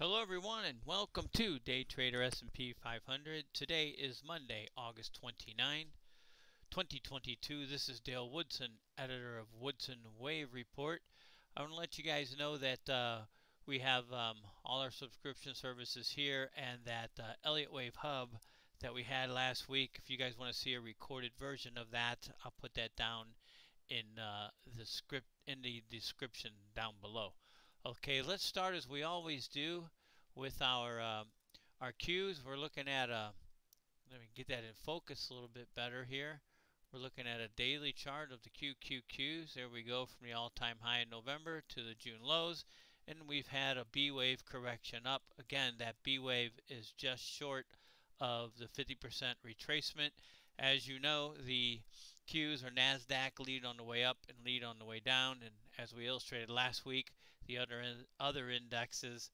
Hello everyone and welcome to Day Trader S&P 500. Today is Monday, August 29, 2022. This is Dale Woodson, editor of Woodson Wave Report. I want to let you guys know that we have all our subscription services here, and that Elliot Wave Hub that we had last week. If you guys want to see a recorded version of that, I'll put that down in the description down below. Okay, let's start as we always do with our Qs. We're looking at let me get that in focus a little bit better here. We're looking at a daily chart of the QQQs. There we go, from the all-time high in November to the June lows, and we've had a B wave correction up. Again, that B wave is just short of the 50% retracement. As you know, the Qs or NASDAQ lead on the way up and lead on the way down, and as we illustrated last week, the other indexes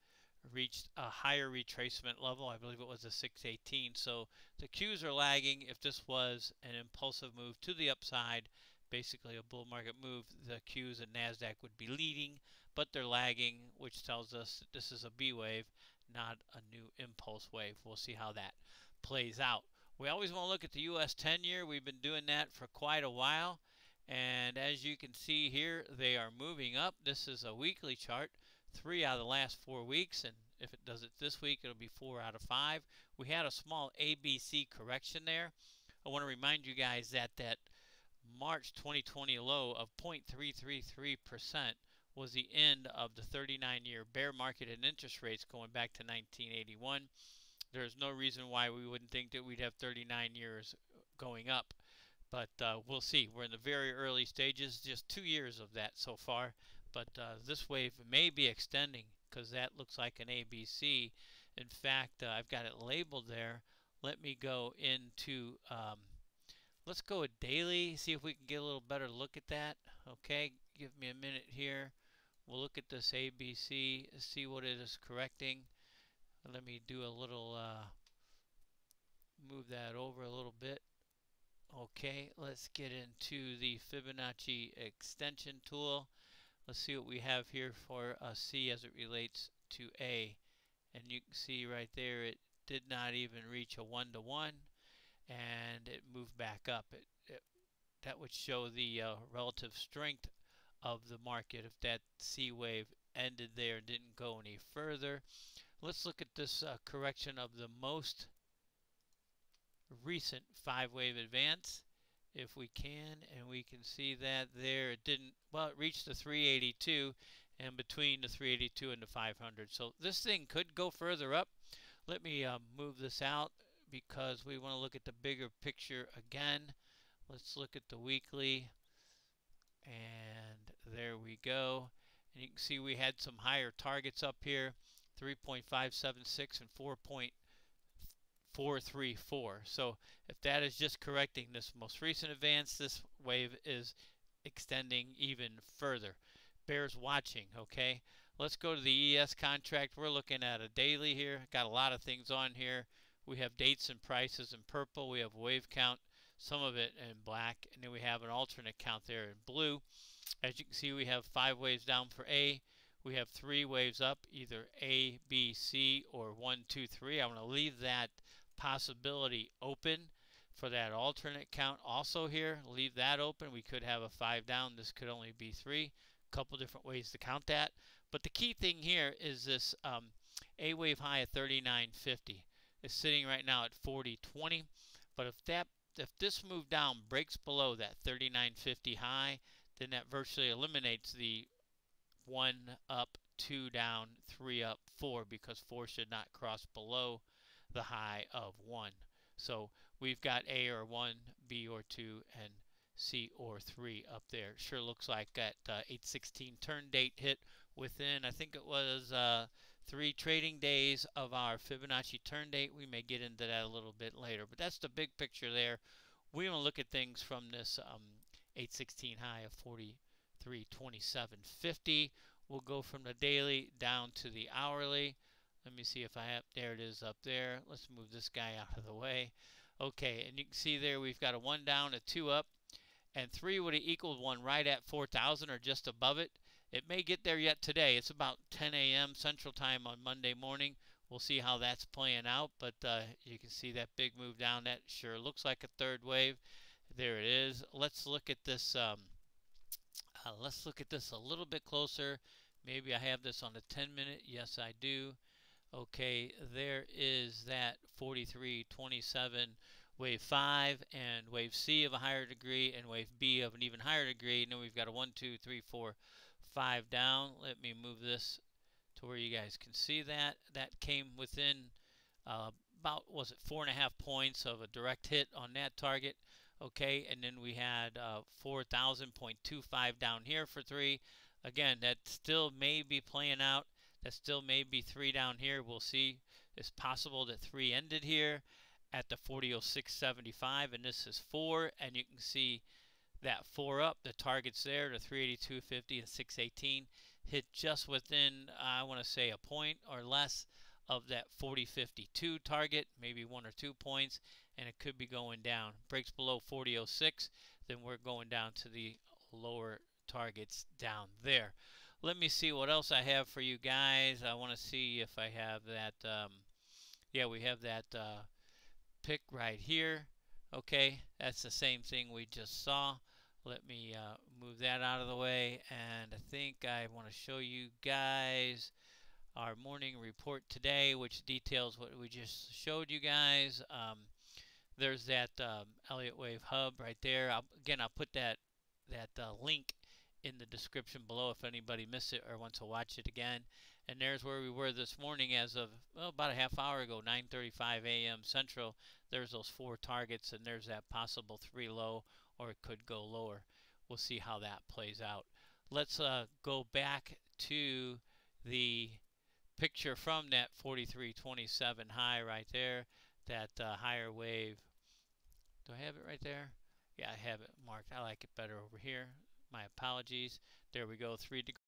reached a higher retracement level. I believe it was a 618. So the Qs are lagging. If this was an impulsive move to the upside, basically a bull market move, the Qs and NASDAQ would be leading, but they're lagging, which tells us that this is a B wave, not a new impulse wave. We'll see how that plays out. We always want to look at the US 10-year. We've been doing that for quite a while, and as you can see here, they are moving up. This is a weekly chart, 3 out of the last 4 weeks, and if it does it this week, it'll be 4 out of 5. We had a small ABC correction there. I want to remind you guys that March 2020 low of 0.333% was the end of the 39-year bear market in interest rates going back to 1981. There's no reason why we wouldn't think that we'd have 39 years going up, but we'll see. We're in the very early stages, just 2 years of that so far, but this wave may be extending because that looks like an ABC. In fact, I've got it labeled there. Let me go into, let's go with daily, see if we can get a little better look at that. Okay, give me a minute here. We'll look at this ABC, see what it is correcting. Let me do a little, move that over a little bit. Okay, let's get into the Fibonacci extension tool. Let's see what we have here for C as it relates to A. And you can see right there it did not even reach a 1-to-1, and it moved back up. That would show the relative strength of the market if that C wave ended there and didn't go any further. Let's look at this correction of the most recent 5-wave advance if we can, and we can see that there it didn't, well, it reached the 382 and between the 382 and the 500. So this thing could go further up. Let me move this out because we want to look at the bigger picture again. Let's look at the weekly, and there we go. And you can see we had some higher targets up here, 3.576 and 4.434. So if that is just correcting this most recent advance, this wave is extending even further. Bears watching. Okay, let's go to the ES contract. We're looking at a daily here. Got a lot of things on here. We have dates and prices in purple. We have wave count, some of it in black, and then we have an alternate count there in blue. As you can see, we have 5 waves down for A. We have 3 waves up, either A, B, C, or 1, 2, 3. I want to leave that possibility open for that alternate count also here. Leave that open. We could have a 5 down. This could only be 3. A couple different ways to count that. But the key thing here is this A wave high at 39.50. It's sitting right now at 40.20. But if this move down breaks below that 39.50 high, then that virtually eliminates the 1 up, 2 down, 3 up, 4, because 4 should not cross below the high of 1. So we've got A or 1, B or 2, and C or 3 up there. Sure looks like that 8/16 turn date hit within, I think it was 3 trading days of our Fibonacci turn date. We may get into that a little bit later, but that's the big picture there. We want to look at things from this 8/16 high of 43.2750. We'll go from the daily down to the hourly. Let me see if I have, there it is up there. Let's move this guy out of the way. Okay, and you can see there we've got a 1 down, a 2 up, and 3 would have equaled 1 right at 4,000 or just above it. It may get there yet today. It's about 10 a.m. Central Time on Monday morning. We'll see how that's playing out, but you can see that big move down. That sure looks like a third wave. There it is. Let's look at this. Let's look at this a little bit closer. Maybe I have this on the 10-minute. Yes, I do. Okay, there is that 4327 wave 5 and wave C of a higher degree and wave B of an even higher degree. And then we've got a 1, 2, 3, 4, 5 down. Let me move this to where you guys can see that. That came within about, was it 4.5 points of a direct hit on that target. Okay, and then we had 4,000.25 down here for 3. Again, that still may be playing out. That still may be 3 down here. We'll see. It's possible that 3 ended here at the 40.0675, and this is 4, and you can see that 4 up. The target's there, the 382.50 and 618 hit just within, I want to say, a point or less of that 40.52 target, maybe 1 or 2 points, and it could be going down. Breaks below 40.06, then we're going down to the lower targets down there. Let me see what else I have for you guys. I want to see if I have that. Yeah, we have that pick right here. Okay, that's the same thing we just saw. Let me move that out of the way, and I think I want to show you guys our morning report today, which details what we just showed you guys. There's that Elliot Wave Hub right there. Again, I'll put that link in the description below if anybody missed it or wants to watch it again. And there's where we were this morning as of, well, about a half hour ago, 9:35 a.m. Central. There's those 4 targets, and there's that possible 3 low, or it could go lower. We'll see how that plays out. Let's go back to the picture from that 43.27 high right there, that higher wave. Do I have it right there? Yeah, I have it marked. I like it better over here. My apologies. There we go, 3 degrees.